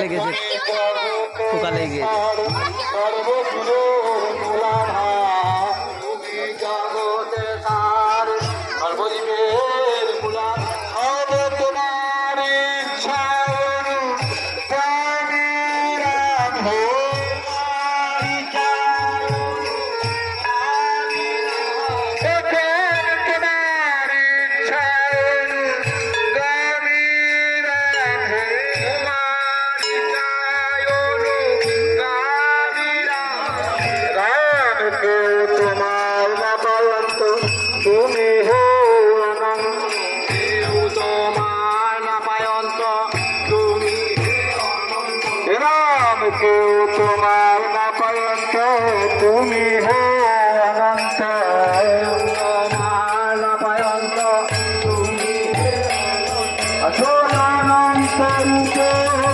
লেগেছে, পোকা লেগে গেছে। তুমি হো তোমার না পায়ন্ত তুমি রাম কেউ তোমার না পায়ন্ত তুমি হো অনন্ত তোমার না পায়ন্ত তুমি অনন্ত রূপ